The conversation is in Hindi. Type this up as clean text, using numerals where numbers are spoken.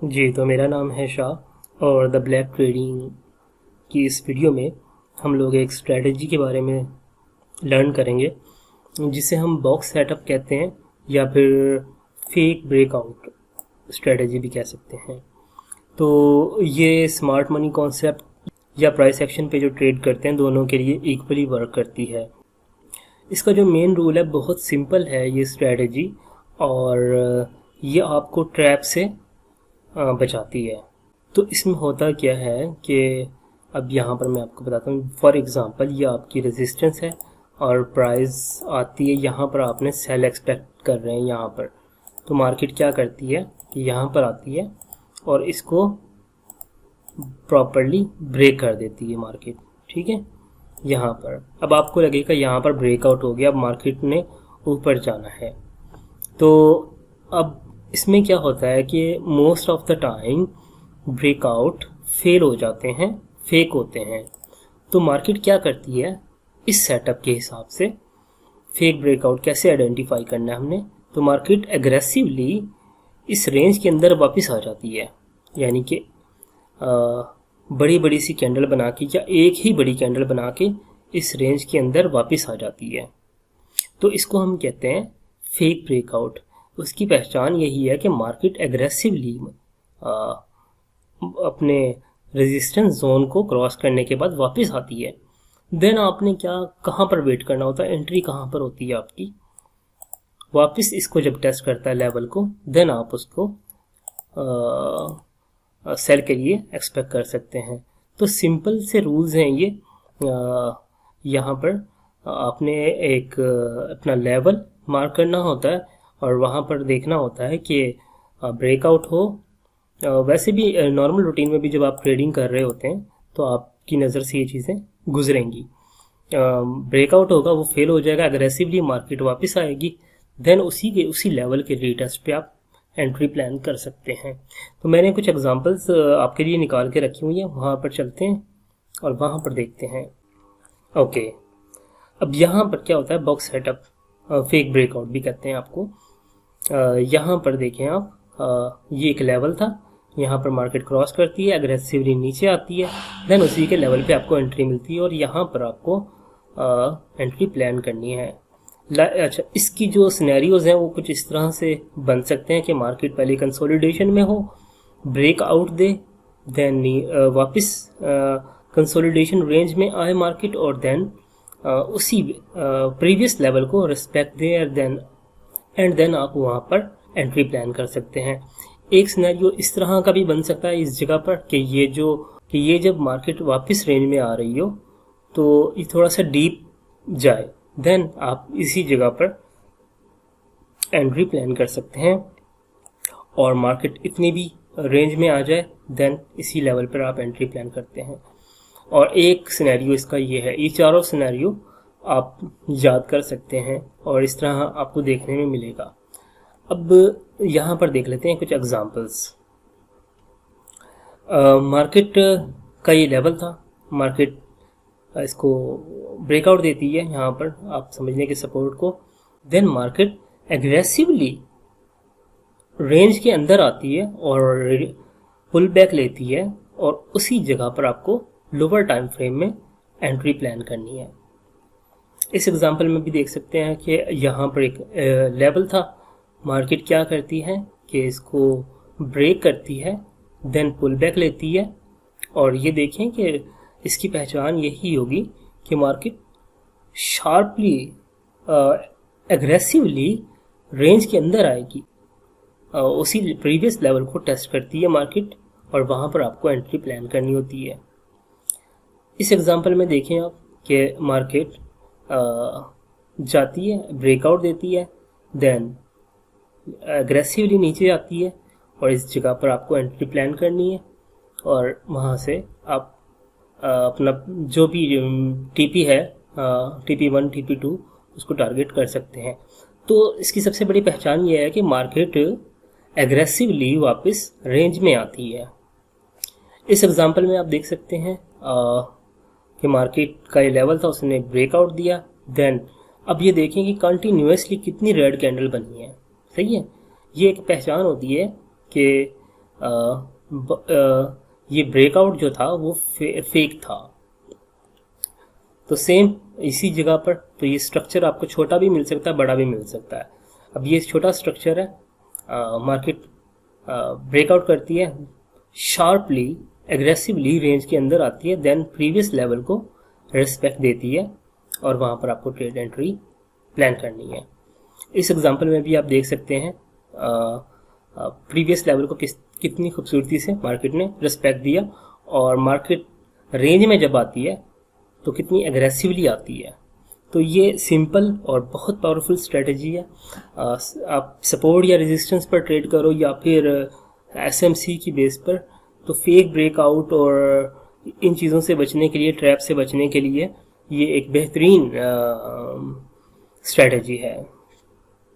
जी, तो मेरा नाम है शाह और द ब्लैक ट्रेडिंग की इस वीडियो में हम लोग एक स्ट्रेटजी के बारे में लर्न करेंगे जिसे हम बॉक्स सेटअप कहते हैं या फिर फेक ब्रेकआउट स्ट्रेटजी भी कह सकते हैं। तो ये स्मार्ट मनी कॉन्सेप्ट या प्राइस एक्शन पे जो ट्रेड करते हैं दोनों के लिए इक्वली वर्क करती है। इसका जो मेन रूल है बहुत सिंपल है ये स्ट्रेटजी, और ये आपको ट्रैप से बचाती है। तो इसमें होता क्या है कि अब यहाँ पर मैं आपको बताता हूँ। फॉर एग्ज़ाम्पल ये आपकी रेजिस्टेंस है और प्राइस आती है यहाँ पर, आपने सेल एक्सपेक्ट कर रहे हैं यहाँ पर। तो मार्केट क्या करती है कि यहाँ पर आती है और इसको प्रॉपरली ब्रेक कर देती है मार्केट। ठीक है, यहाँ पर अब आपको लगेगा यहाँ पर ब्रेकआउट हो गया, अब मार्केट ने ऊपर जाना है। तो अब इसमें क्या होता है कि most of the time breakout fail हो जाते हैं, फेक होते हैं। तो मार्केट क्या करती है इस सेटअप के हिसाब से, फेक ब्रेकआउट कैसे आइडेंटिफाई करना है हमने, तो मार्केट एग्रेसिवली इस रेंज के अंदर वापस आ जाती है। यानी कि बड़ी बड़ी सी कैंडल बना के या एक ही बड़ी कैंडल बना के इस रेंज के अंदर वापस आ जाती है। तो इसको हम कहते हैं फेक ब्रेकआउट। उसकी पहचान यही है कि मार्केट एग्रेसिवली अपने रेजिस्टेंस जोन को क्रॉस करने के बाद वापस आती है। देन आपने कहाँ पर वेट करना होता है, एंट्री कहाँ पर होती है आपकी, वापस इसको जब टेस्ट करता है लेवल को, देन आप उसको सेल के लिए एक्सपेक्ट कर सकते हैं। तो सिंपल से रूल्स हैं ये। यहाँ पर आपने एक अपना लेवल मार्क करना होता है और वहाँ पर देखना होता है कि ब्रेकआउट हो। वैसे भी नॉर्मल रूटीन में भी जब आप ट्रेडिंग कर रहे होते हैं तो आपकी नज़र से ये चीज़ें गुजरेंगी। ब्रेकआउट होगा, वो फेल हो जाएगा, अग्रेसिवली मार्केट वापस आएगी, देन उसी लेवल के रीटेस्ट पे आप एंट्री प्लान कर सकते हैं। तो मैंने कुछ एग्जांपल्स आपके लिए निकाल के रखी हुई हैं, वहाँ पर चलते हैं और वहाँ पर देखते हैं। ओके, अब यहाँ पर क्या होता है, बॉक्स सेटअप, फेक ब्रेकआउट भी कहते हैं आपको। यहाँ पर देखें आप, ये एक लेवल था, यहाँ पर मार्केट क्रॉस करती है, अग्रेसिवली नीचे आती है, देन उसी के लेवल पे आपको एंट्री मिलती है और यहाँ पर आपको एंट्री प्लान करनी है। अच्छा, इसकी जो सिनेरियोज हैं वो कुछ इस तरह से बन सकते हैं कि मार्केट पहले कंसोलिडेशन में हो, ब्रेकआउट दे, देन वापस कंसोलिडेशन रेंज में आए मार्केट और देन उसी प्रीवियस लेवल को रिस्पेक्ट दे एंड देन आप वहाँ पर एंट्री प्लान कर सकते हैं। एक सिनेरियो इस तरह का भी बन सकता है इस जगह पर कि ये जब मार्केट वापस रेंज में आ रही हो तो ये थोड़ा सा डीप जाए, देन आप इसी जगह पर एंट्री प्लान कर सकते हैं और मार्केट इतनी भी रेंज में आ जाए, देन इसी लेवल पर आप एंट्री प्लान करते हैं। और एक सिनेरियो इसका ये है, ये चारों सिनेरियो आप याद कर सकते हैं और इस तरह आपको देखने में मिलेगा। अब यहाँ पर देख लेते हैं कुछ एग्जांपल्स। मार्केट का ये लेवल था, मार्केट इसको ब्रेकआउट देती है यहाँ पर, आप समझने के सपोर्ट को, देन मार्केट एग्रेसिवली रेंज के अंदर आती है और पुल बैक लेती है और उसी जगह पर आपको लोअर टाइम फ्रेम में एंट्री प्लान करनी है। इस एग्जांपल में भी देख सकते हैं कि यहाँ पर एक लेवल था, मार्केट क्या करती है कि इसको ब्रेक करती है, देन पुल बैक लेती है और ये देखें कि इसकी पहचान यही होगी कि मार्केट शार्पली एग्रेसिवली रेंज के अंदर आएगी, उसी प्रीवियस लेवल को टेस्ट करती है मार्केट और वहाँ पर आपको एंट्री प्लान करनी होती है। इस एग्जांपल में देखें आप कि मार्केट जाती है, ब्रेकआउट देती है, देन एग्रेसिवली नीचे आती है और इस जगह पर आपको एंट्री प्लान करनी है और वहाँ से आप अपना जो भी टीपी है, TP1 TP2, उसको टारगेट कर सकते हैं। तो इसकी सबसे बड़ी पहचान ये है कि मार्केट एग्रेसिवली वापस रेंज में आती है। इस एग्जांपल में आप देख सकते हैं कि मार्केट का ये लेवल था, उसने ब्रेकआउट दिया, देन अब ये देखें कि कंटिन्यूसली कितनी रेड कैंडल बनी है। सही है, ये एक पहचान होती है कि ये ब्रेकआउट जो था वो फेक था। तो सेम इसी जगह पर तो ये स्ट्रक्चर आपको छोटा भी मिल सकता है, बड़ा भी मिल सकता है। अब ये छोटा स्ट्रक्चर है, मार्केट ब्रेकआउट करती है, शार्पली एग्रेसिवली रेंज के अंदर आती है, देन प्रीवियस लेवल को रिस्पेक्ट देती है और वहाँ पर आपको ट्रेड एंट्री प्लान करनी है। इस एग्जांपल में भी आप देख सकते हैं प्रीवियस लेवल को कितनी खूबसूरती से मार्केट ने रिस्पेक्ट दिया, और मार्केट रेंज में जब आती है तो कितनी एग्रेसिवली आती है। तो ये सिंपल और बहुत पावरफुल स्ट्रेटजी है। आप सपोर्ट या रेजिस्टेंस पर ट्रेड करो या फिर एसएमसी की बेस पर, तो फेक ब्रेकआउट और इन चीज़ों से बचने के लिए, ट्रैप से बचने के लिए ये एक बेहतरीन स्ट्रेटजी है।